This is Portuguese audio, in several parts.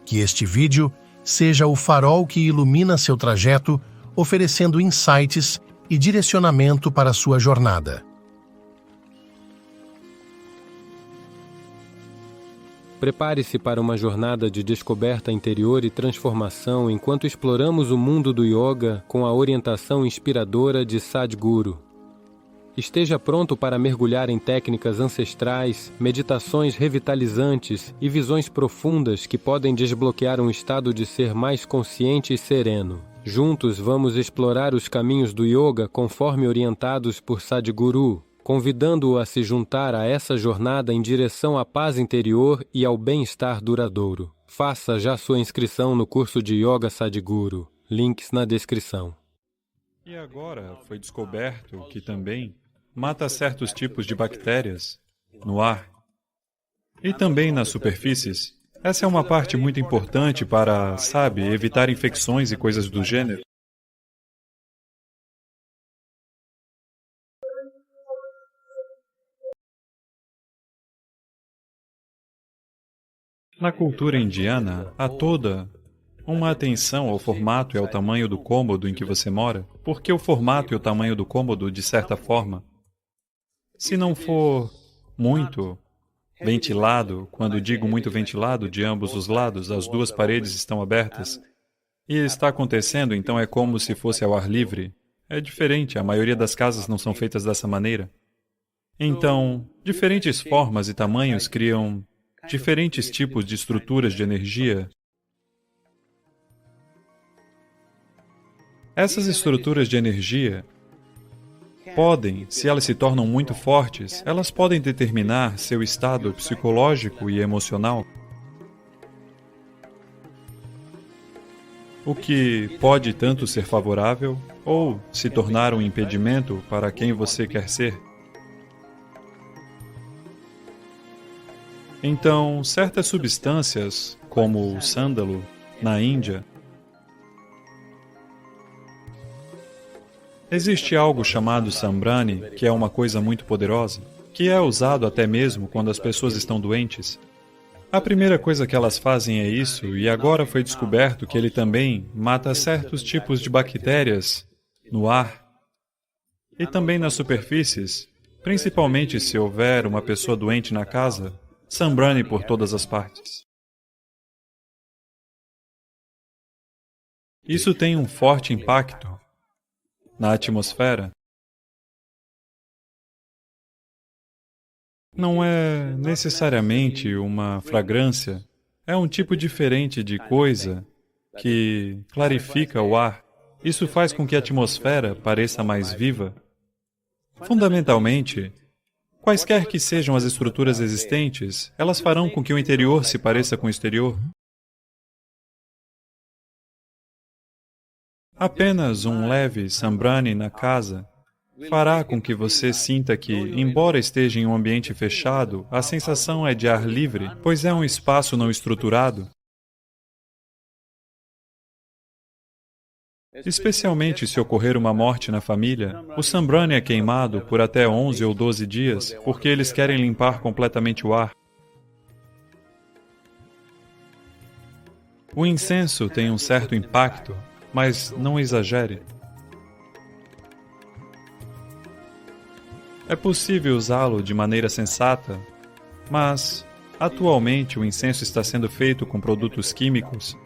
Que este vídeo seja o farol que ilumina seu trajeto, oferecendo insights e direcionamento para a sua jornada. Prepare-se para uma jornada de descoberta interior e transformação enquanto exploramos o mundo do yoga com a orientação inspiradora de Sadhguru. Esteja pronto para mergulhar em técnicas ancestrais, meditações revitalizantes e visões profundas que podem desbloquear um estado de ser mais consciente e sereno. Juntos vamos explorar os caminhos do yoga conforme orientados por Sadhguru, convidando-o a se juntar a essa jornada em direção à paz interior e ao bem-estar duradouro. Faça já sua inscrição no curso de Yoga Sadhguru. Links na descrição. E agora foi descoberto que também mata certos tipos de bactérias no ar e também nas superfícies. Essa é uma parte muito importante para, evitar infecções e coisas do gênero. Na cultura indiana, há toda uma atenção ao formato e ao tamanho do cômodo em que você mora, porque o formato e o tamanho do cômodo, de certa forma, se não for muito ventilado, quando digo muito ventilado, de ambos os lados, as duas paredes estão abertas, e está acontecendo, então é como se fosse ao ar livre. É diferente, a maioria das casas não são feitas dessa maneira. Então, diferentes formas e tamanhos criam diferentes tipos de estruturas de energia. Essas estruturas de energia podem, se elas se tornam muito fortes, elas podem determinar seu estado psicológico e emocional, o que pode tanto ser favorável ou se tornar um impedimento para quem você quer ser. Então, certas substâncias, como o sândalo, na Índia, existe algo chamado sambrani, que é uma coisa muito poderosa, que é usado até mesmo quando as pessoas estão doentes. A primeira coisa que elas fazem é isso, e agora foi descoberto que ele também mata certos tipos de bactérias no ar e também nas superfícies, principalmente se houver uma pessoa doente na casa. Sambrani por todas as partes. Isso tem um forte impacto na atmosfera. Não é necessariamente uma fragrância, é um tipo diferente de coisa que clarifica o ar. Isso faz com que a atmosfera pareça mais viva. Fundamentalmente, quaisquer que sejam as estruturas existentes, elas farão com que o interior se pareça com o exterior. Apenas um leve sambrani na casa fará com que você sinta que, embora esteja em um ambiente fechado, a sensação é de ar livre, pois é um espaço não estruturado. Especialmente se ocorrer uma morte na família, o sambrani é queimado por até 11 ou 12 dias, porque eles querem limpar completamente o ar. O incenso tem um certo impacto, mas não exagere. É possível usá-lo de maneira sensata, mas, atualmente, o incenso está sendo feito com produtos químicos.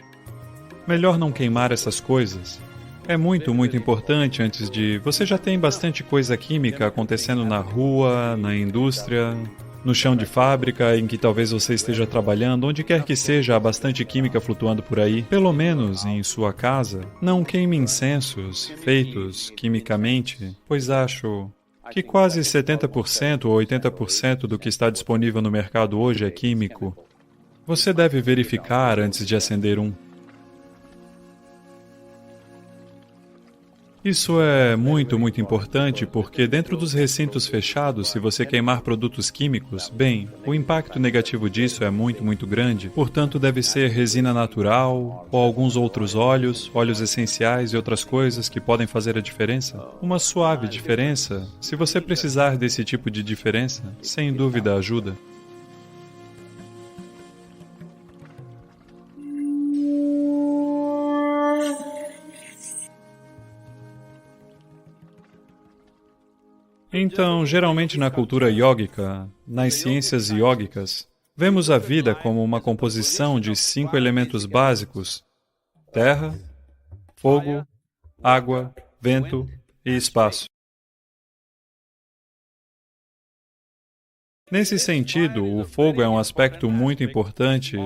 Melhor não queimar essas coisas. É muito importante antes de... Você já tem bastante coisa química acontecendo na rua, na indústria, no chão de fábrica em que talvez você esteja trabalhando, onde quer que seja, há bastante química flutuando por aí. Pelo menos em sua casa, não queime incensos feitos quimicamente, pois acho que quase 70% ou 80% do que está disponível no mercado hoje é químico. Você deve verificar antes de acender um. Isso é muito importante porque dentro dos recintos fechados, se você queimar produtos químicos, bem, o impacto negativo disso é muito grande, portanto deve ser resina natural ou alguns outros óleos, óleos essenciais e outras coisas que podem fazer a diferença. Uma suave diferença, se você precisar desse tipo de diferença, sem dúvida ajuda. Então, geralmente na cultura yógica, nas ciências yógicas, vemos a vida como uma composição de 5 elementos básicos: terra, fogo, água, vento e espaço. Nesse sentido, o fogo é um aspecto muito importante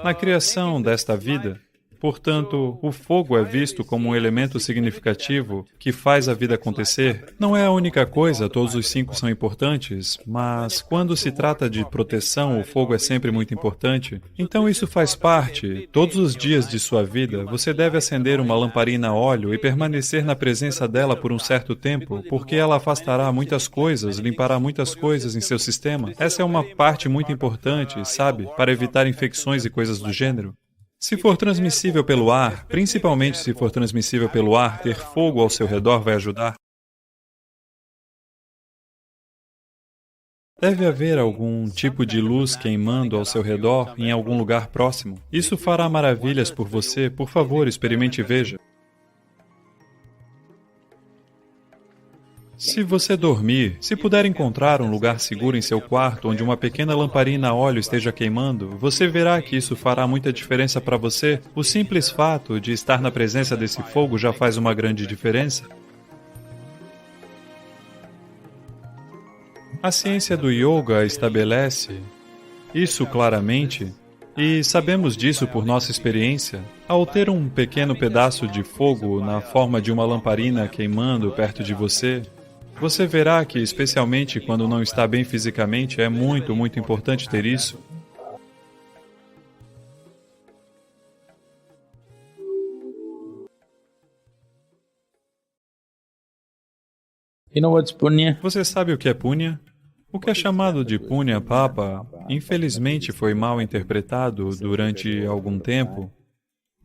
na criação desta vida. Portanto, o fogo é visto como um elemento significativo que faz a vida acontecer. Não é a única coisa, todos os 5 são importantes, mas quando se trata de proteção, o fogo é sempre muito importante. Então isso faz parte. Todos os dias de sua vida, você deve acender uma lamparina a óleo e permanecer na presença dela por um certo tempo, porque ela afastará muitas coisas, limpará muitas coisas em seu sistema. Essa é uma parte muito importante, sabe, para evitar infecções e coisas do gênero. Se for transmissível pelo ar, principalmente se for transmissível pelo ar, ter fogo ao seu redor vai ajudar. Deve haver algum tipo de luz queimando ao seu redor em algum lugar próximo. Isso fará maravilhas por você. Por favor, experimente e veja. Se você dormir, se puder encontrar um lugar seguro em seu quarto onde uma pequena lamparina a óleo esteja queimando, você verá que isso fará muita diferença para você. O simples fato de estar na presença desse fogo já faz uma grande diferença. A ciência do yoga estabelece isso claramente, e sabemos disso por nossa experiência. Ao ter um pequeno pedaço de fogo na forma de uma lamparina queimando perto de você, você verá que, especialmente quando não está bem fisicamente, é muito, muito importante ter isso. You know what's punya? Você sabe o que é punya? O que é chamado de punya papa, infelizmente foi mal interpretado durante algum tempo.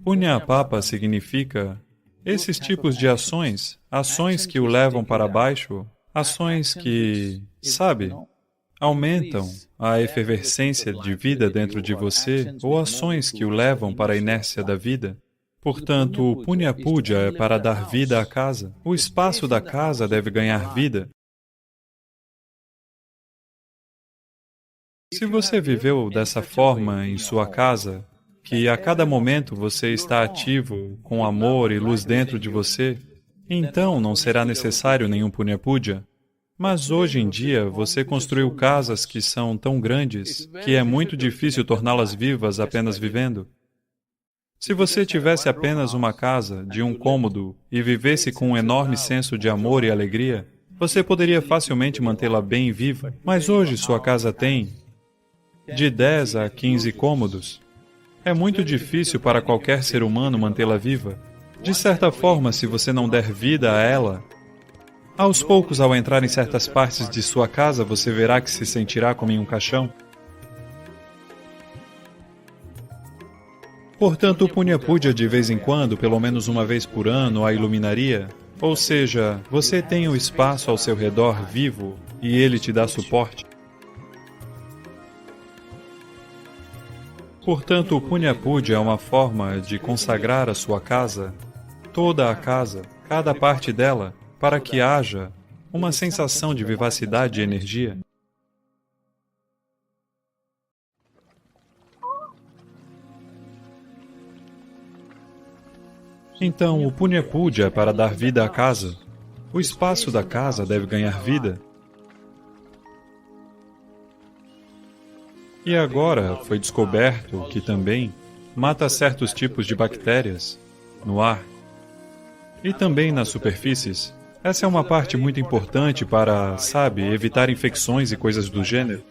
Punya papa significa esses tipos de ações, ações que o levam para baixo, ações que, sabe, aumentam a efervescência de vida dentro de você, ou ações que o levam para a inércia da vida. Portanto, o Punya Puja é para dar vida à casa. O espaço da casa deve ganhar vida. Se você viveu dessa forma em sua casa, que a cada momento você está ativo, com amor e luz dentro de você, então não será necessário nenhum Punya Puja. Mas hoje em dia você construiu casas que são tão grandes que é muito difícil torná-las vivas apenas vivendo. Se você tivesse apenas uma casa de um cômodo e vivesse com um enorme senso de amor e alegria, você poderia facilmente mantê-la bem viva. Mas hoje sua casa tem de 10 a 15 cômodos. É muito difícil para qualquer ser humano mantê-la viva. De certa forma, se você não der vida a ela, aos poucos, ao entrar em certas partes de sua casa, você verá que se sentirá como em um caixão. Portanto, o Punya Puja de vez em quando, pelo menos uma vez por ano, a iluminaria. Ou seja, você tem o espaço ao seu redor vivo e ele te dá suporte. Portanto, o Punya Puja é uma forma de consagrar a sua casa, toda a casa, cada parte dela, para que haja uma sensação de vivacidade e energia. Então, o Punya Puja é para dar vida à casa. O espaço da casa deve ganhar vida. E agora foi descoberto que também mata certos tipos de bactérias no ar e também nas superfícies. Essa é uma parte muito importante para, sabe, evitar infecções e coisas do gênero.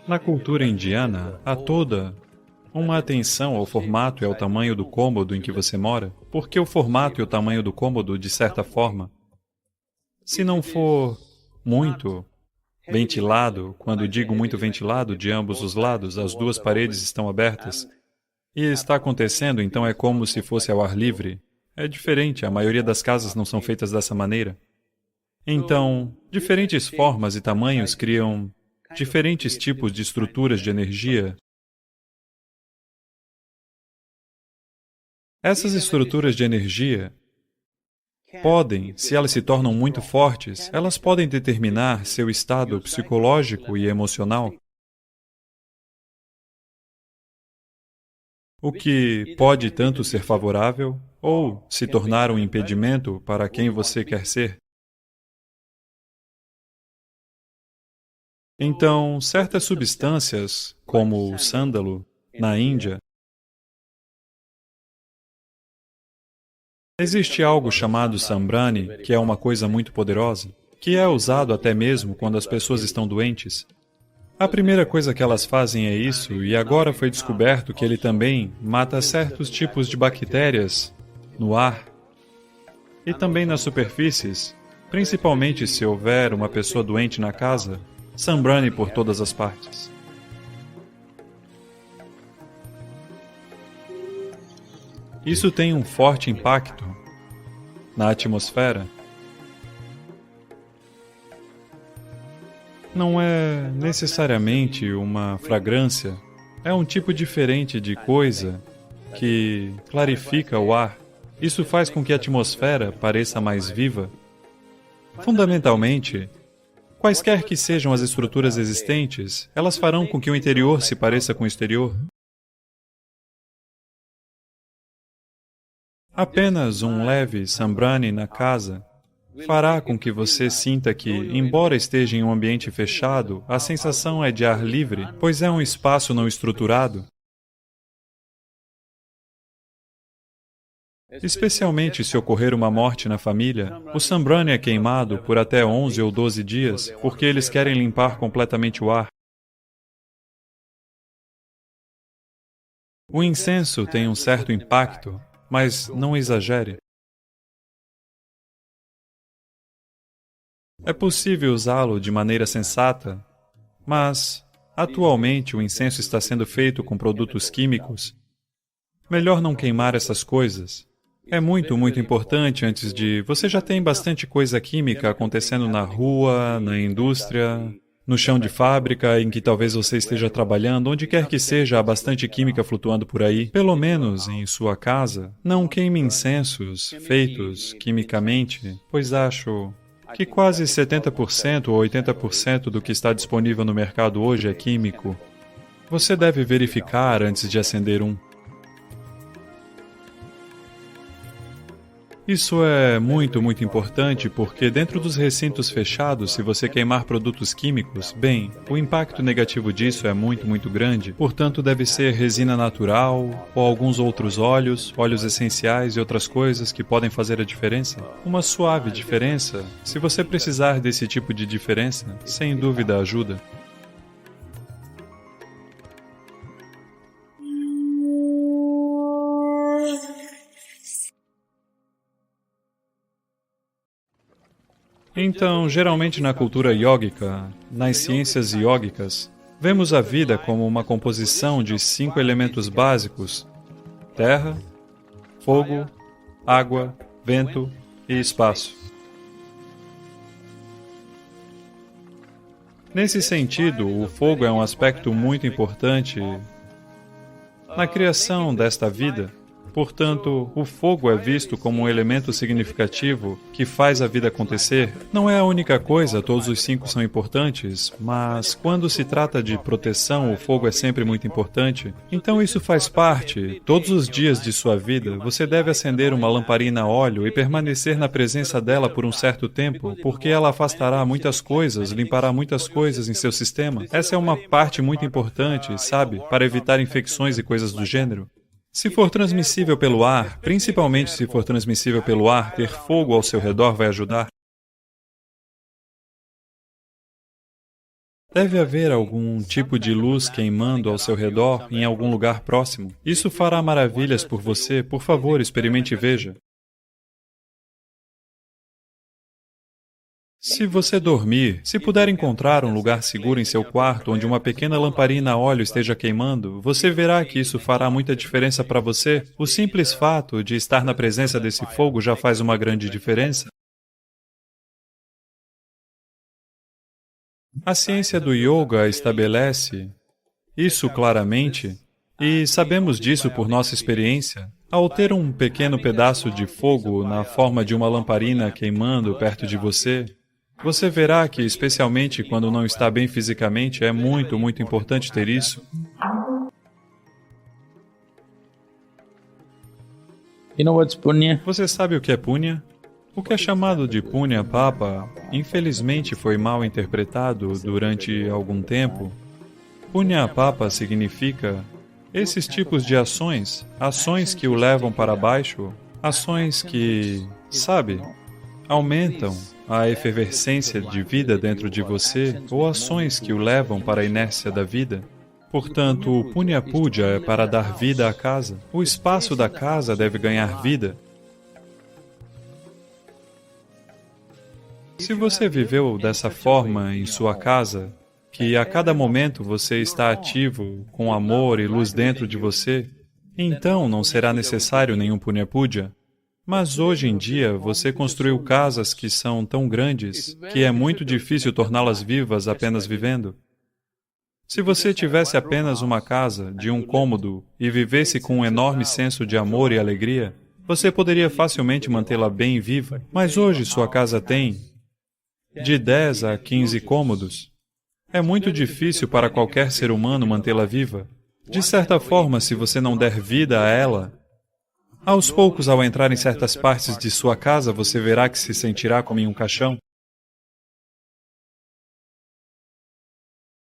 Na cultura indiana, há toda uma atenção ao formato e ao tamanho do cômodo em que você mora, porque o formato e o tamanho do cômodo, de certa forma, se não for muito ventilado, quando digo muito ventilado, de ambos os lados, as duas paredes estão abertas, e está acontecendo, então é como se fosse ao ar livre. É diferente, a maioria das casas não são feitas dessa maneira. Então, diferentes formas e tamanhos criam diferentes tipos de estruturas de energia Essas estruturas de energia podem, se elas se tornam muito fortes, elas podem determinar seu estado psicológico e emocional, o que pode tanto ser favorável ou se tornar um impedimento para quem você quer ser. Então, certas substâncias, como o sândalo, na Índia, existe algo chamado sambrani, que é uma coisa muito poderosa, que é usado até mesmo quando as pessoas estão doentes. A primeira coisa que elas fazem é isso, e agora foi descoberto que ele também mata certos tipos de bactérias no ar e também nas superfícies, principalmente se houver uma pessoa doente na casa, sambrani por todas as partes. Isso tem um forte impacto na atmosfera. Não é necessariamente uma fragrância, é um tipo diferente de coisa que clarifica o ar. Isso faz com que a atmosfera pareça mais viva. Fundamentalmente, quaisquer que sejam as estruturas existentes, elas farão com que o interior se pareça com o exterior. Apenas um leve sambrani na casa fará com que você sinta que, embora esteja em um ambiente fechado, a sensação é de ar livre, pois é um espaço não estruturado. Especialmente se ocorrer uma morte na família, o sambrani é queimado por até 11 ou 12 dias, porque eles querem limpar completamente o ar. O incenso tem um certo impacto, mas não exagere. É possível usá-lo de maneira sensata, mas, atualmente, o incenso está sendo feito com produtos químicos. Melhor não queimar essas coisas. É muito importante antes de... Você já tem bastante coisa química acontecendo na rua, na indústria, no chão de fábrica em que talvez você esteja trabalhando, onde quer que seja, há bastante química flutuando por aí. Pelo menos em sua casa, não queime incensos feitos quimicamente, pois acho que quase 70% ou 80% do que está disponível no mercado hoje é químico. Você deve verificar antes de acender um. Isso é muito importante porque dentro dos recintos fechados, se você queimar produtos químicos, bem, o impacto negativo disso é muito grande, portanto deve ser resina natural ou alguns outros óleos, óleos essenciais e outras coisas que podem fazer a diferença. Uma suave diferença, se você precisar desse tipo de diferença, sem dúvida ajuda. Então, geralmente na cultura yógica, nas ciências yógicas, vemos a vida como uma composição de 5 elementos básicos: terra, fogo, água, vento e espaço. Nesse sentido, o fogo é um aspecto muito importante na criação desta vida. Portanto, o fogo é visto como um elemento significativo que faz a vida acontecer. Não é a única coisa, todos os 5 são importantes, mas quando se trata de proteção, o fogo é sempre muito importante. Então isso faz parte. Todos os dias de sua vida, você deve acender uma lamparina a óleo e permanecer na presença dela por um certo tempo, porque ela afastará muitas coisas, limpará muitas coisas em seu sistema. Essa é uma parte muito importante, sabe, para evitar infecções e coisas do gênero. Se for transmissível pelo ar, principalmente se for transmissível pelo ar, ter fogo ao seu redor vai ajudar. Deve haver algum tipo de luz queimando ao seu redor em algum lugar próximo. Isso fará maravilhas por você. Por favor, experimente e veja. Se você dormir, se puder encontrar um lugar seguro em seu quarto onde uma pequena lamparina a óleo esteja queimando, você verá que isso fará muita diferença para você. O simples fato de estar na presença desse fogo já faz uma grande diferença. A ciência do yoga estabelece isso claramente, e sabemos disso por nossa experiência. Ao ter um pequeno pedaço de fogo na forma de uma lamparina queimando perto de você, você verá que, especialmente quando não está bem fisicamente, é muito, muito importante ter isso. You know what's punya? Você sabe o que é punya? O que é chamado de punya papa, infelizmente foi mal interpretado durante algum tempo. Punya papa significa esses tipos de ações, ações que o levam para baixo, ações que, sabe, aumentam a efervescência de vida dentro de você, ou ações que o levam para a inércia da vida. Portanto, o Punya Puja é para dar vida à casa. O espaço da casa deve ganhar vida. Se você viveu dessa forma em sua casa, que a cada momento você está ativo, com amor e luz dentro de você, então não será necessário nenhum Punya Puja. Mas hoje em dia você construiu casas que são tão grandes que é muito difícil torná-las vivas apenas vivendo. Se você tivesse apenas uma casa de um cômodo e vivesse com um enorme senso de amor e alegria, você poderia facilmente mantê-la bem viva. Mas hoje sua casa tem de 10 a 15 cômodos. É muito difícil para qualquer ser humano mantê-la viva. De certa forma, se você não der vida a ela, aos poucos, ao entrar em certas partes de sua casa, você verá que se sentirá como em um caixão.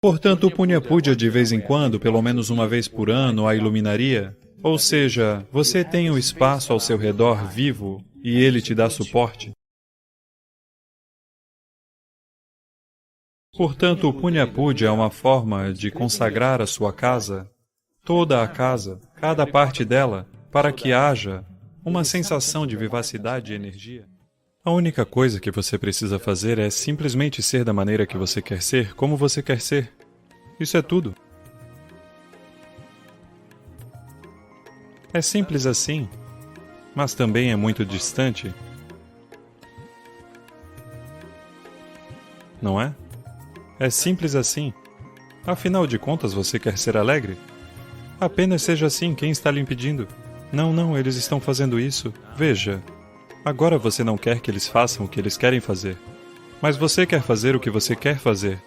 Portanto, o Punya Puja de vez em quando, pelo menos uma vez por ano, a iluminaria. Ou seja, você tem o espaço ao seu redor vivo e ele te dá suporte. Portanto, o Punya Puja é uma forma de consagrar a sua casa, toda a casa, cada parte dela, para que haja uma sensação de vivacidade e energia. A única coisa que você precisa fazer é simplesmente ser da maneira que você quer ser, como você quer ser. Isso é tudo. É simples assim, mas também é muito distante. Não é? É simples assim. Afinal de contas, você quer ser alegre? Apenas seja assim, quem está lhe impedindo? Não, eles estão fazendo isso. Veja, agora você não quer que eles façam o que eles querem fazer. Mas você quer fazer o que você quer fazer.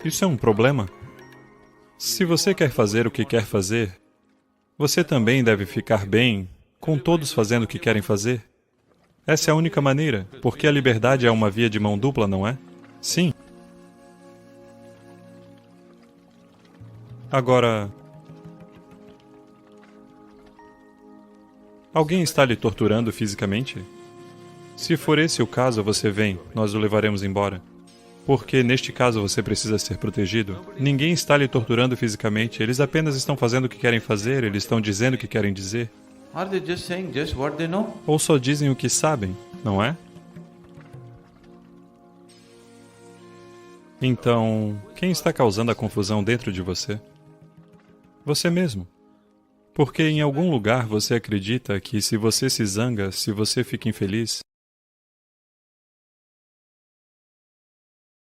Isso é um problema? Se você quer fazer o que quer fazer, você também deve ficar bem com todos fazendo o que querem fazer. Essa é a única maneira, porque a liberdade é uma via de mão dupla, não é? Sim. Agora, alguém está lhe torturando fisicamente? Se for esse o caso, você vem, nós o levaremos embora. Porque, neste caso, você precisa ser protegido. Ninguém está lhe torturando fisicamente, eles apenas estão fazendo o que querem fazer, eles estão dizendo o que querem dizer. Are they just saying just what they know? Ou só dizem o que sabem, não é? Então, quem está causando a confusão dentro de você? Você mesmo. Porque em algum lugar você acredita que se você se zanga, se você fica infeliz,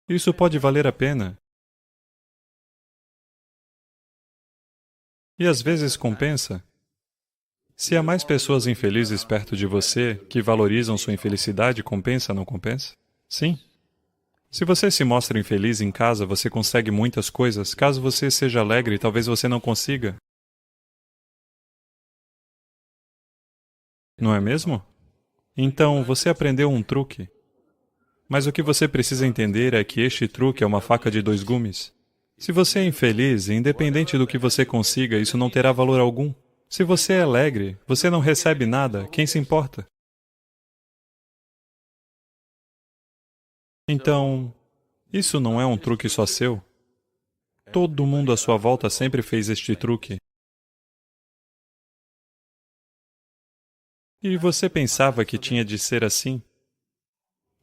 isso pode valer a pena. E às vezes compensa. Se há mais pessoas infelizes perto de você que valorizam sua infelicidade, compensa, não compensa? Sim. Se você se mostra infeliz em casa, você consegue muitas coisas. Caso você seja alegre, talvez você não consiga. Não é mesmo? Então, você aprendeu um truque. Mas o que você precisa entender é que este truque é uma faca de dois gumes. Se você é infeliz, independente do que você consiga, isso não terá valor algum. Se você é alegre, você não recebe nada, quem se importa? Então, isso não é um truque só seu. Todo mundo à sua volta sempre fez este truque. E você pensava que tinha de ser assim?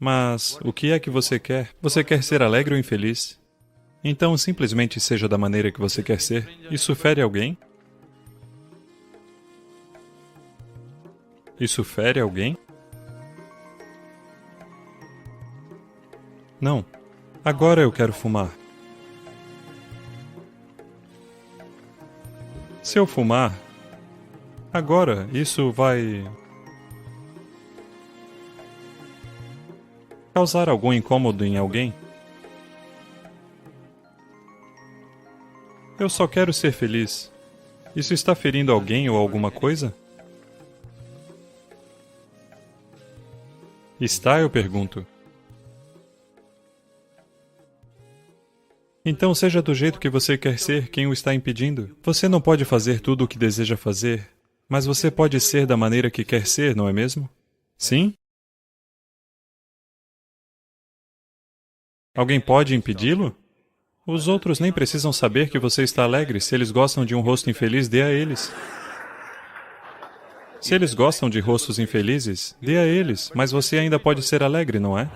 Mas o que é que você quer? Você quer ser alegre ou infeliz? Então simplesmente seja da maneira que você quer ser. Isso fere alguém? Isso fere alguém? Não. Agora eu quero fumar. Se eu fumar, agora isso vai causar algum incômodo em alguém? Eu só quero ser feliz. Isso está ferindo alguém ou alguma coisa? Está, eu pergunto. Então seja do jeito que você quer ser, quem o está impedindo? Você não pode fazer tudo o que deseja fazer, mas você pode ser da maneira que quer ser, não é mesmo? Sim? Alguém pode impedi-lo? Os outros nem precisam saber que você está alegre. Se eles gostam de um rosto infeliz, dê a eles. Se eles gostam de rostos infelizes, dê a eles, mas você ainda pode ser alegre, não é?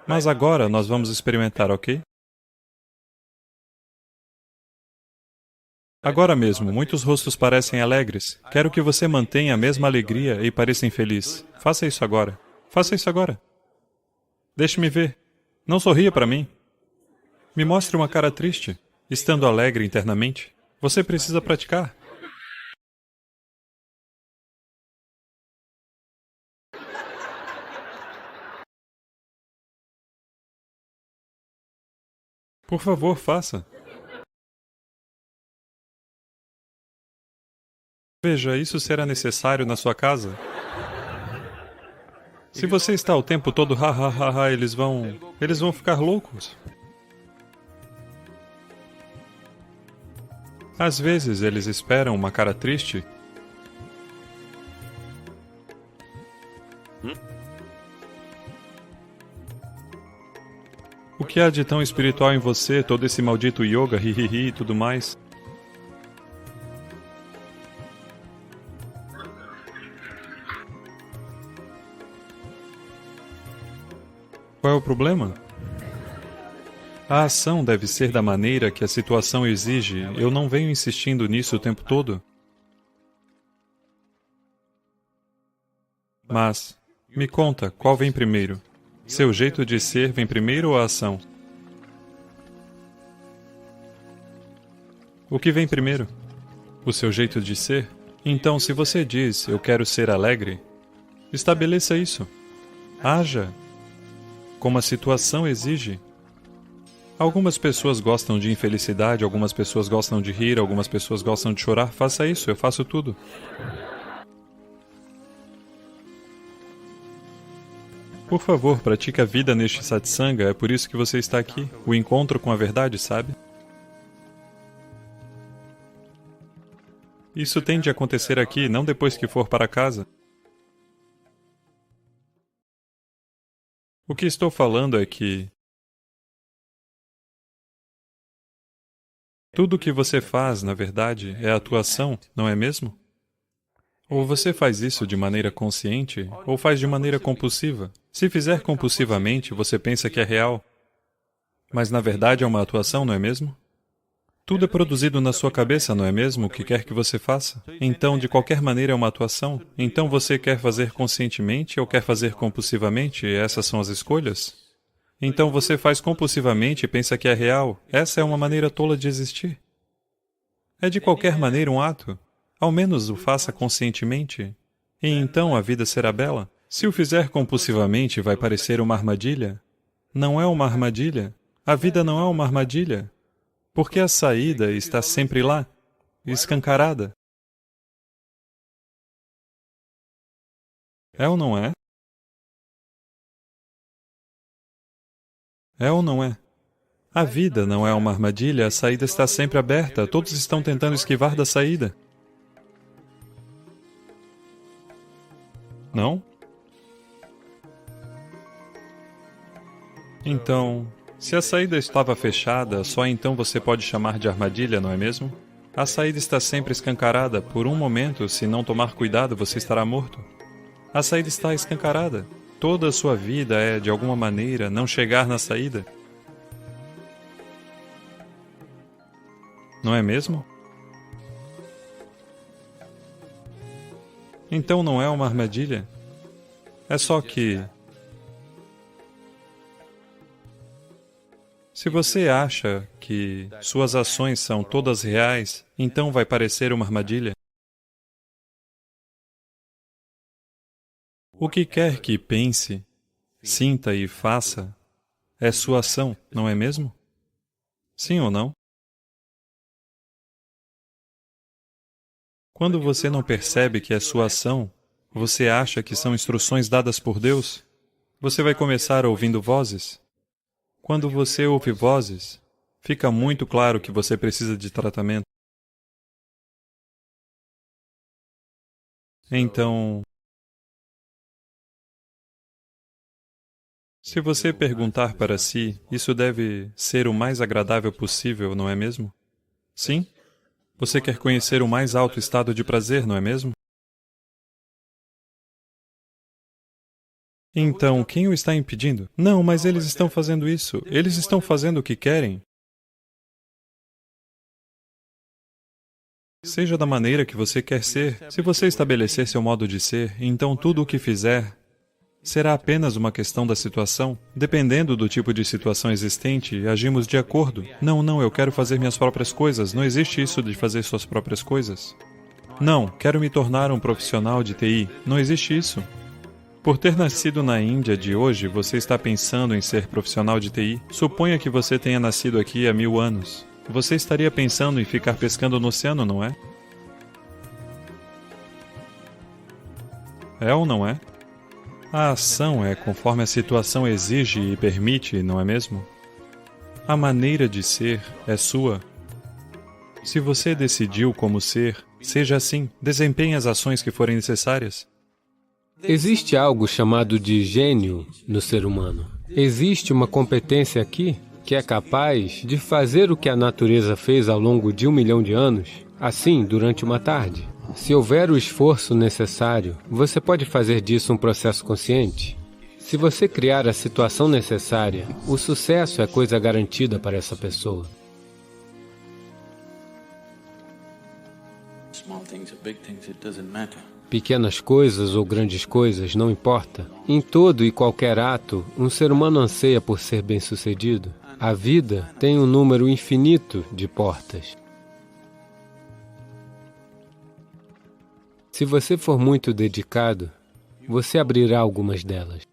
Mas agora nós vamos experimentar, ok? Agora mesmo, muitos rostos parecem alegres. Quero que você mantenha a mesma alegria e pareça infeliz. Faça isso agora. Faça isso agora. Deixe-me ver. Não sorria para mim. Me mostre uma cara triste, estando alegre internamente. Você precisa praticar. Por favor, faça. Veja, isso será necessário na sua casa. Se você está o tempo todo ha ha ha ha, eles vão ficar loucos. Às vezes eles esperam uma cara triste. O que há de tão espiritual em você, todo esse maldito yoga, hi e tudo mais? Qual é o problema? A ação deve ser da maneira que a situação exige. Eu não venho insistindo nisso o tempo todo. Mas, me conta, qual vem primeiro? Seu jeito de ser vem primeiro ou a ação? O que vem primeiro? O seu jeito de ser? Então, se você diz, eu quero ser alegre, estabeleça isso. Haja como a situação exige. Algumas pessoas gostam de infelicidade, algumas pessoas gostam de rir, algumas pessoas gostam de chorar. Faça isso, eu faço tudo. Por favor, pratique a vida neste satsanga, é por isso que você está aqui. O encontro com a verdade, sabe? Isso tem de acontecer aqui, não depois que for para casa. O que estou falando é que tudo o que você faz, na verdade, é atuação, não é mesmo? Ou você faz isso de maneira consciente, ou faz de maneira compulsiva. Se fizer compulsivamente, você pensa que é real, mas na verdade é uma atuação, não é mesmo? Tudo é produzido na sua cabeça, não é mesmo? O que quer que você faça. Então, de qualquer maneira, é uma atuação. Então, você quer fazer conscientemente ou quer fazer compulsivamente? Essas são as escolhas? Então, você faz compulsivamente e pensa que é real. Essa é uma maneira tola de existir. É de qualquer maneira um ato. Ao menos o faça conscientemente. E então a vida será bela. Se o fizer compulsivamente, vai parecer uma armadilha. Não é uma armadilha. A vida não é uma armadilha. Porque a saída está sempre lá, escancarada. É ou não é? É ou não é? A vida não é uma armadilha, a saída está sempre aberta, todos estão tentando esquivar da saída. Não? Então, se a saída estava fechada, só então você pode chamar de armadilha, não é mesmo? A saída está sempre escancarada. Por um momento, se não tomar cuidado, você estará morto. A saída está escancarada. Toda a sua vida é, de alguma maneira, não chegar na saída. Não é mesmo? Então não é uma armadilha. É só que Se você acha que suas ações são todas reais, então vai parecer uma armadilha? O que quer que pense, sinta e faça é sua ação, não é mesmo? Sim ou não? Quando você não percebe que é sua ação, você acha que são instruções dadas por Deus? Você vai começar ouvindo vozes? Quando você ouve vozes, fica muito claro que você precisa de tratamento. Então, se você perguntar para si, isso deve ser o mais agradável possível, não é mesmo? Sim? Você quer conhecer o mais alto estado de prazer, não é mesmo? Então, quem o está impedindo? Não, mas eles estão fazendo isso. Eles estão fazendo o que querem. Seja da maneira que você quer ser. Se você estabelecer seu modo de ser, então tudo o que fizer será apenas uma questão da situação. Dependendo do tipo de situação existente, agimos de acordo. Não, eu quero fazer minhas próprias coisas. Não existe isso de fazer suas próprias coisas. Não, quero me tornar um profissional de TI. Não existe isso. Por ter nascido na Índia de hoje, você está pensando em ser profissional de TI? Suponha que você tenha nascido aqui há 1000 anos. Você estaria pensando em ficar pescando no oceano, não é? É ou não é? A ação é conforme a situação exige e permite, não é mesmo? A maneira de ser é sua. Se você decidiu como ser, seja assim, desempenhe as ações que forem necessárias. Existe algo chamado de gênio no ser humano. Existe uma competência aqui que é capaz de fazer o que a natureza fez ao longo de 1 milhão de anos, assim, durante uma tarde. Se houver o esforço necessário, você pode fazer disso um processo consciente. Se você criar a situação necessária, o sucesso é coisa garantida para essa pessoa. Pequenas coisas ou grandes coisas, não importa. Em todo e qualquer ato, um ser humano anseia por ser bem-sucedido. A vida tem um número infinito de portas. Se você for muito dedicado, você abrirá algumas delas.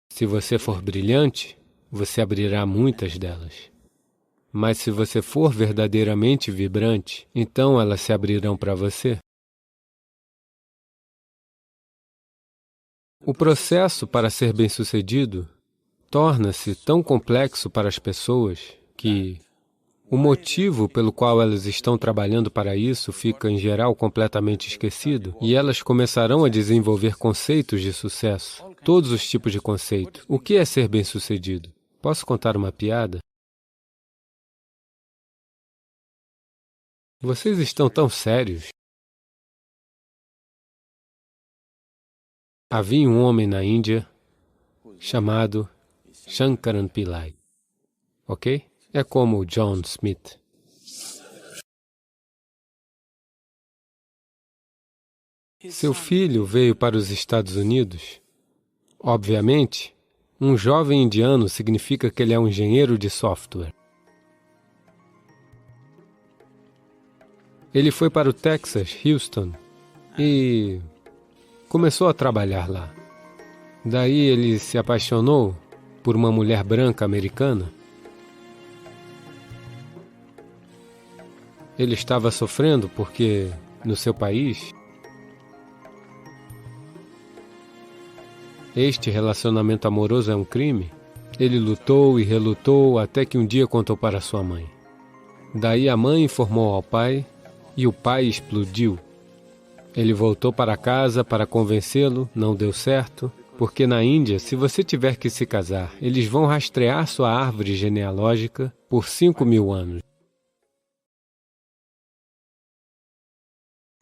Se você for brilhante, você abrirá muitas delas. Mas se você for verdadeiramente vibrante, então elas se abrirão para você. O processo para ser bem-sucedido torna-se tão complexo para as pessoas que o motivo pelo qual elas estão trabalhando para isso fica, em geral, completamente esquecido, e elas começarão a desenvolver conceitos de sucesso, todos os tipos de conceito. O que é ser bem-sucedido? Posso contar uma piada? Vocês estão tão sérios. Havia um homem na Índia chamado Shankaran Pillai, ok? É como John Smith. Seu filho veio para os Estados Unidos. Obviamente, um jovem indiano significa que ele é um engenheiro de software. Ele foi para o Texas, Houston, e começou a trabalhar lá. Daí ele se apaixonou por uma mulher branca americana. Ele estava sofrendo porque, no seu país, este relacionamento amoroso é um crime. Ele lutou e relutou até que um dia contou para sua mãe. Daí a mãe informou ao pai e o pai explodiu. Ele voltou para casa para convencê-lo, não deu certo, porque na Índia, se você tiver que se casar, eles vão rastrear sua árvore genealógica por 5.000 anos.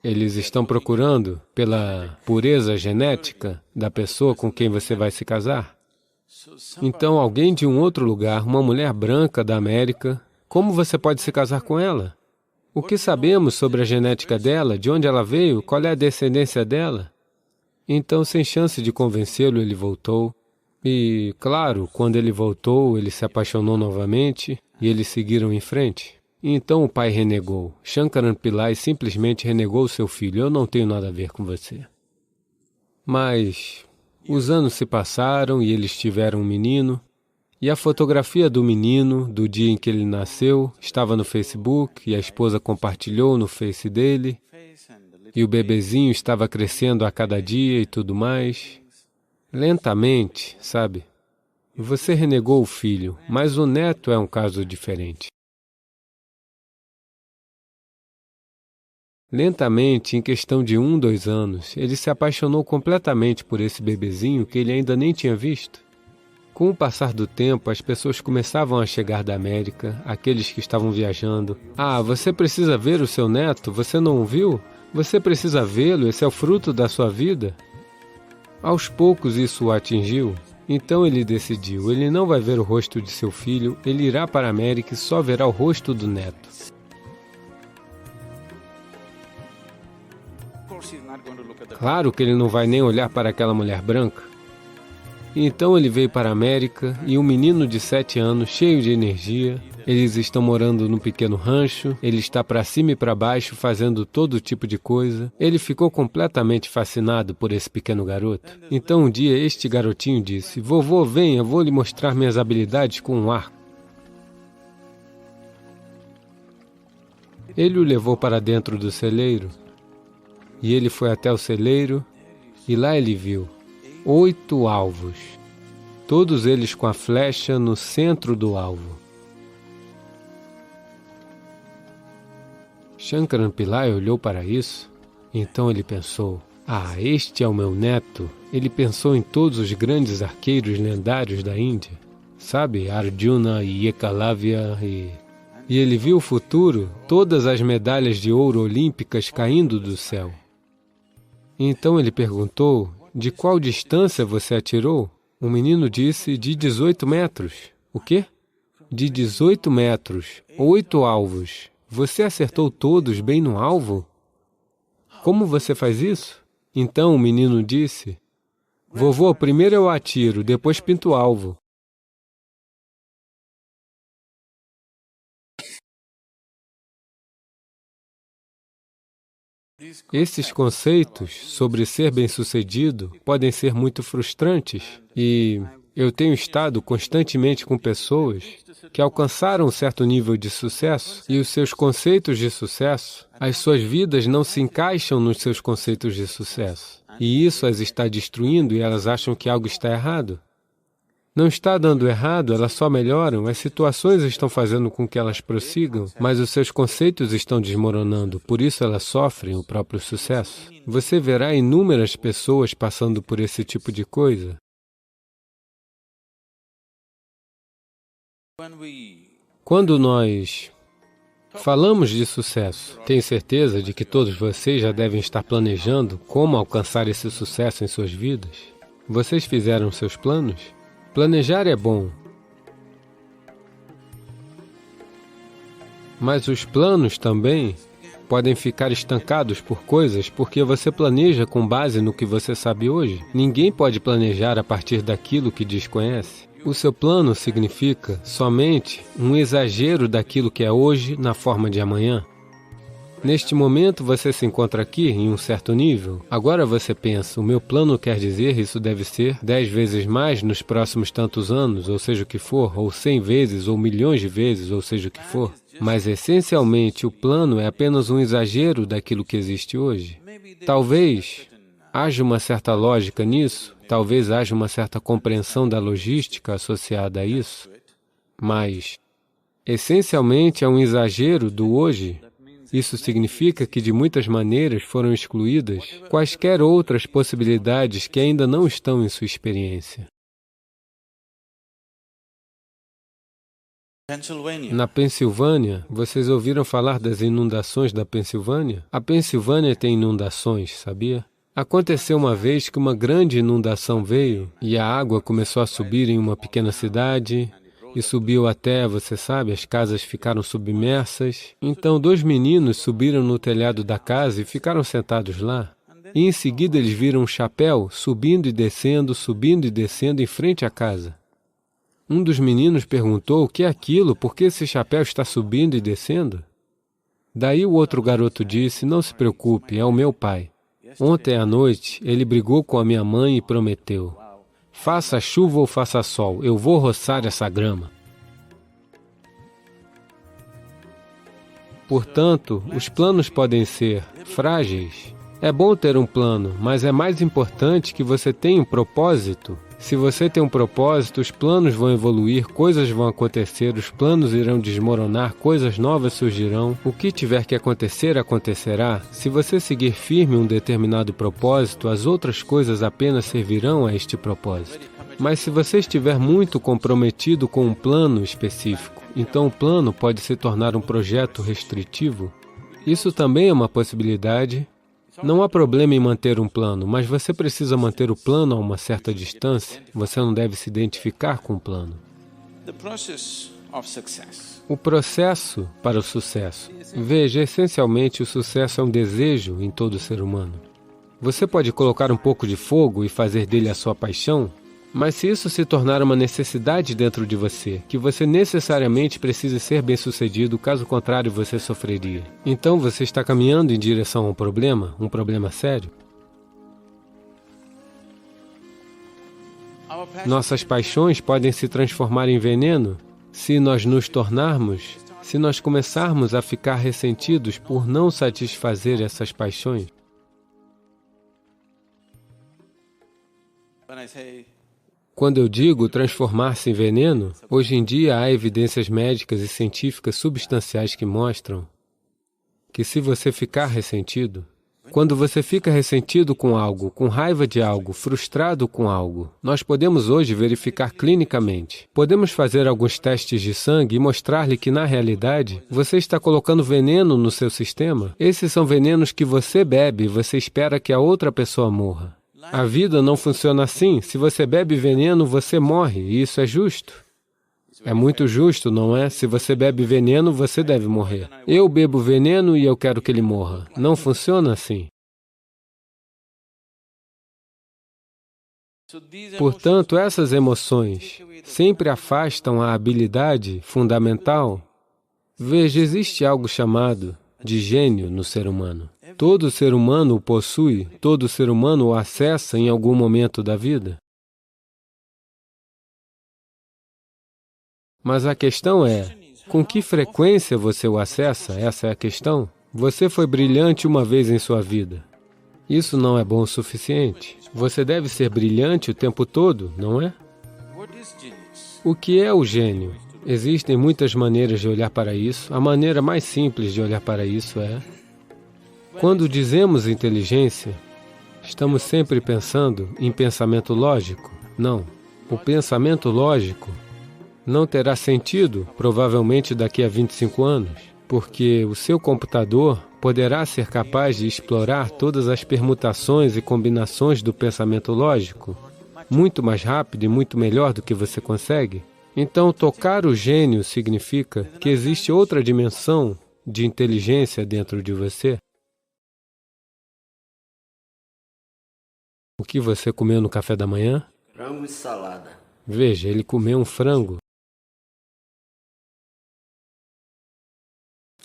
Eles estão procurando pela pureza genética da pessoa com quem você vai se casar. Então, alguém de um outro lugar, uma mulher branca da América, como você pode se casar com ela? O que sabemos sobre a genética dela, de onde ela veio, qual é a descendência dela? Então, sem chance de convencê-lo, ele voltou E, claro, quando ele voltou, ele se apaixonou novamente e eles seguiram em frente. E então o pai renegou. Shankaran Pillai simplesmente renegou seu filho. Eu não tenho nada a ver com você. Mas os anos se passaram e eles tiveram um menino. E a fotografia do menino, do dia em que ele nasceu, estava no Facebook e a esposa compartilhou no Face dele. E o bebezinho estava crescendo a cada dia e tudo mais. Lentamente, sabe? Você renegou o filho, mas o neto é um caso diferente. Lentamente, em questão de 2 anos, ele se apaixonou completamente por esse bebezinho que ele ainda nem tinha visto. Com o passar do tempo, as pessoas começavam a chegar da América, aqueles que estavam viajando. Ah, você precisa ver o seu neto? Você não o viu? Você precisa vê-lo, esse é o fruto da sua vida. Aos poucos isso o atingiu. Então ele decidiu, ele não vai ver o rosto de seu filho, ele irá para a América e só verá o rosto do neto. Claro que ele não vai nem olhar para aquela mulher branca. Então ele veio para a América e um menino de 7 anos, cheio de energia, eles estão morando num pequeno rancho, ele está para cima e para baixo fazendo todo tipo de coisa. Ele ficou completamente fascinado por esse pequeno garoto. Então um dia este garotinho disse, vovô, venha, vou lhe mostrar minhas habilidades com um arco. Ele o levou para dentro do celeiro e ele foi até o celeiro e lá ele viu 8 alvos, todos eles com a flecha no centro do alvo. Shankaran Pillai olhou para isso, então ele pensou, ah, este é o meu neto. Ele pensou em todos os grandes arqueiros lendários da Índia, sabe, Arjuna e Ekalavya e ele viu o futuro, todas as medalhas de ouro olímpicas caindo do céu. Então ele perguntou, de qual distância você atirou? O menino disse, de 18 metros. O quê? De 18 metros, 8 alvos. Você acertou todos bem no alvo? Como você faz isso? Então o menino disse, vovô, primeiro eu atiro, depois pinto o alvo. Esses conceitos sobre ser bem-sucedido podem ser muito frustrantes e eu tenho estado constantemente com pessoas que alcançaram um certo nível de sucesso e os seus conceitos de sucesso, as suas vidas não se encaixam nos seus conceitos de sucesso. E isso as está destruindo e elas acham que algo está errado. Não está dando errado, elas só melhoram, as situações estão fazendo com que elas prossigam, mas os seus conceitos estão desmoronando, por isso elas sofrem o próprio sucesso. Você verá inúmeras pessoas passando por esse tipo de coisa. Quando nós falamos de sucesso, tenho certeza de que todos vocês já devem estar planejando como alcançar esse sucesso em suas vidas. Vocês fizeram seus planos? Planejar é bom, mas os planos também podem ficar estancados por coisas porque você planeja com base no que você sabe hoje. Ninguém pode planejar a partir daquilo que desconhece. O seu plano significa somente um exagero daquilo que é hoje na forma de amanhã. Neste momento você se encontra aqui em um certo nível. Agora você pensa, o meu plano quer dizer isso deve ser 10 vezes mais nos próximos tantos anos, ou seja o que for, ou 100 vezes, ou milhões de vezes, ou seja o que for. Mas essencialmente o plano é apenas um exagero daquilo que existe hoje. Talvez haja uma certa lógica nisso, talvez haja uma certa compreensão da logística associada a isso, mas essencialmente é um exagero do hoje. Isso significa que, de muitas maneiras, foram excluídas quaisquer outras possibilidades que ainda não estão em sua experiência. Na Pensilvânia, vocês ouviram falar das inundações da Pensilvânia? A Pensilvânia tem inundações, sabia? Aconteceu uma vez que uma grande inundação veio e a água começou a subir em uma pequena cidade, e subiu até, você sabe, as casas ficaram submersas. Então 2 meninos subiram no telhado da casa e ficaram sentados lá. E em seguida eles viram um chapéu subindo e descendo em frente à casa. Um dos meninos perguntou: o que é aquilo? Por que esse chapéu está subindo e descendo? Daí o outro garoto disse: não se preocupe, é o meu pai. Ontem à noite, ele brigou com a minha mãe e prometeu: faça chuva ou faça sol, eu vou roçar essa grama. Portanto, os planos podem ser frágeis. É bom ter um plano, mas é mais importante que você tenha um propósito. Se você tem um propósito, os planos vão evoluir, coisas vão acontecer, os planos irão desmoronar, coisas novas surgirão. O que tiver que acontecer, acontecerá. Se você seguir firme um determinado propósito, as outras coisas apenas servirão a este propósito. Mas se você estiver muito comprometido com um plano específico, então o plano pode se tornar um projeto restritivo. Isso também é uma possibilidade. Não há problema em manter um plano, mas você precisa manter o plano a uma certa distância. Você não deve se identificar com o plano. O processo para o sucesso. Veja, essencialmente, o sucesso é um desejo em todo ser humano. Você pode colocar um pouco de fogo e fazer dele a sua paixão, mas se isso se tornar uma necessidade dentro de você, que você necessariamente precisa ser bem-sucedido, caso contrário você sofreria. Então você está caminhando em direção a um problema sério. Nossas paixões podem se transformar em veneno se nós começarmos a ficar ressentidos por não satisfazer essas paixões. Quando eu digo transformar-se em veneno, hoje em dia há evidências médicas e científicas substanciais que mostram que se você ficar ressentido, quando você fica ressentido com algo, com raiva de algo, frustrado com algo, nós podemos hoje verificar clinicamente. Podemos fazer alguns testes de sangue e mostrar-lhe que, na realidade, você está colocando veneno no seu sistema. Esses são venenos que você bebe e você espera que a outra pessoa morra. A vida não funciona assim. Se você bebe veneno, você morre, e isso é justo. É muito justo, não é? Se você bebe veneno, você deve morrer. Eu bebo veneno e eu quero que ele morra. Não funciona assim. Portanto, essas emoções sempre afastam a habilidade fundamental. Veja, existe algo chamado de gênio no ser humano. Todo ser humano o possui, todo ser humano o acessa em algum momento da vida. Mas a questão é, com que frequência você o acessa? Essa é a questão. Você foi brilhante uma vez em sua vida. Isso não é bom o suficiente. Você deve ser brilhante o tempo todo, não é? O que é o gênio? Existem muitas maneiras de olhar para isso. A maneira mais simples de olhar para isso é: quando dizemos inteligência, estamos sempre pensando em pensamento lógico? Não. O pensamento lógico não terá sentido, provavelmente daqui a 25 anos, porque o seu computador poderá ser capaz de explorar todas as permutações e combinações do pensamento lógico muito mais rápido e muito melhor do que você consegue. Então, tocar o gênio significa que existe outra dimensão de inteligência dentro de você. O que você comeu no café da manhã? Frango e salada. Veja, ele comeu um frango.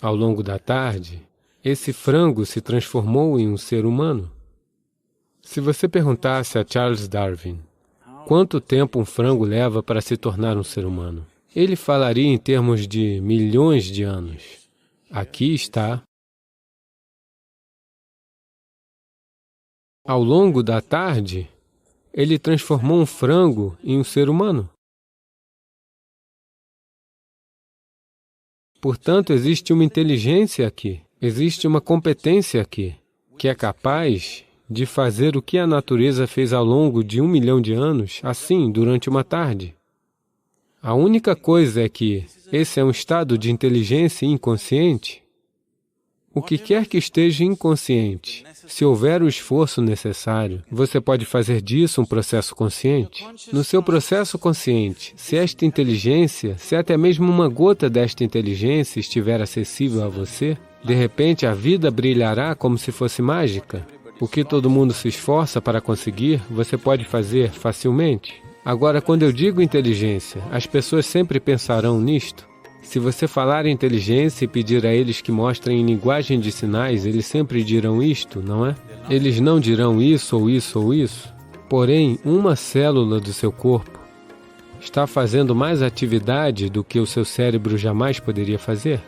Ao longo da tarde, esse frango se transformou em um ser humano. Se você perguntasse a Charles Darwin quanto tempo um frango leva para se tornar um ser humano, ele falaria em termos de milhões de anos. Aqui está. Ao longo da tarde, ele transformou um frango em um ser humano. Portanto, existe uma inteligência aqui, existe uma competência aqui, que é capaz de fazer o que a natureza fez ao longo de 1 milhão de anos, assim, durante uma tarde. A única coisa é que esse é um estado de inteligência inconsciente. O que quer que esteja inconsciente, se houver o esforço necessário, você pode fazer disso um processo consciente. No seu processo consciente, se esta inteligência, se até mesmo uma gota desta inteligência estiver acessível a você, de repente a vida brilhará como se fosse mágica. O que todo mundo se esforça para conseguir, você pode fazer facilmente. Agora, quando eu digo inteligência, as pessoas sempre pensarão nisto. Se você falar em inteligência e pedir a eles que mostrem em linguagem de sinais, eles sempre dirão isto, não é? Eles não dirão isso ou isso ou isso. Porém, uma célula do seu corpo está fazendo mais atividade do que o seu cérebro jamais poderia fazer.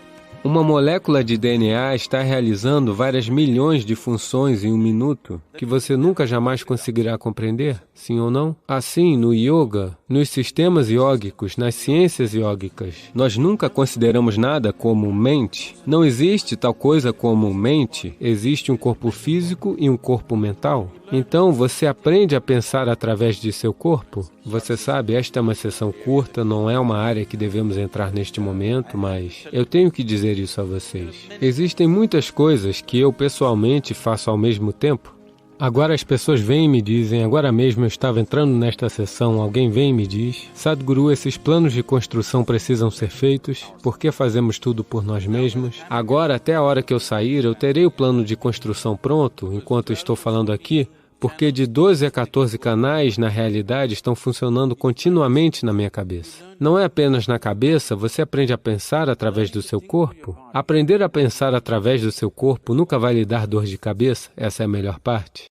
Uma molécula de DNA está realizando várias milhões de funções em um minuto que você nunca jamais conseguirá compreender, sim ou não? Assim, no yoga, nos sistemas iógicos, nas ciências iógicas, nós nunca consideramos nada como mente. Não existe tal coisa como mente, existe um corpo físico e um corpo mental. Então, você aprende a pensar através de seu corpo. Você sabe, esta é uma sessão curta, não é uma área que devemos entrar neste momento, mas eu tenho que dizer isso a vocês. Existem muitas coisas que eu pessoalmente faço ao mesmo tempo. Agora as pessoas vêm e me dizem, agora mesmo eu estava entrando nesta sessão, alguém vem e me diz, Sadhguru, esses planos de construção precisam ser feitos, por que fazemos tudo por nós mesmos? Agora, até a hora que eu sair, eu terei o plano de construção pronto, enquanto estou falando aqui, porque de 12 a 14 canais, na realidade, estão funcionando continuamente na minha cabeça. Não é apenas na cabeça, você aprende a pensar através do seu corpo. Aprender a pensar através do seu corpo nunca vai lhe dar dor de cabeça, essa é a melhor parte.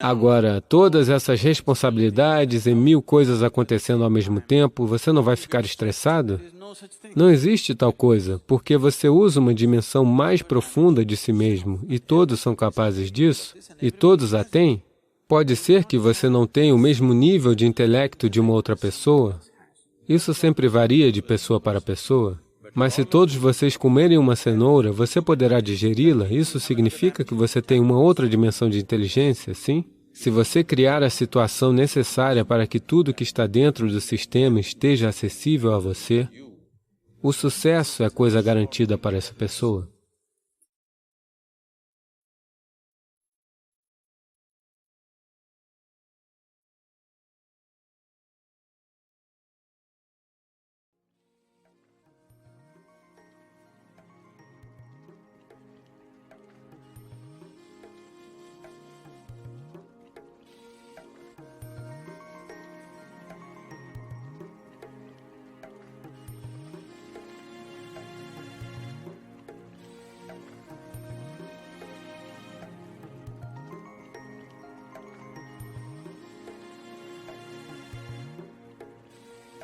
Agora, todas essas responsabilidades e 1000 coisas acontecendo ao mesmo tempo, você não vai ficar estressado? Não existe tal coisa, porque você usa uma dimensão mais profunda de si mesmo, e todos são capazes disso, e todos a têm. Pode ser que você não tenha o mesmo nível de intelecto de uma outra pessoa. Isso sempre varia de pessoa para pessoa. Mas se todos vocês comerem uma cenoura, você poderá digeri-la? Isso significa que você tem uma outra dimensão de inteligência, sim? Se você criar a situação necessária para que tudo que está dentro do sistema esteja acessível a você, o sucesso é coisa garantida para essa pessoa.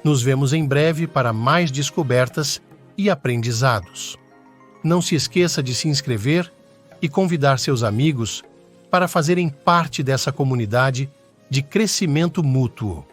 Nos vemos em breve para mais descobertas e aprendizados. Não se esqueça de se inscrever e convidar seus amigos para fazerem parte dessa comunidade de crescimento mútuo.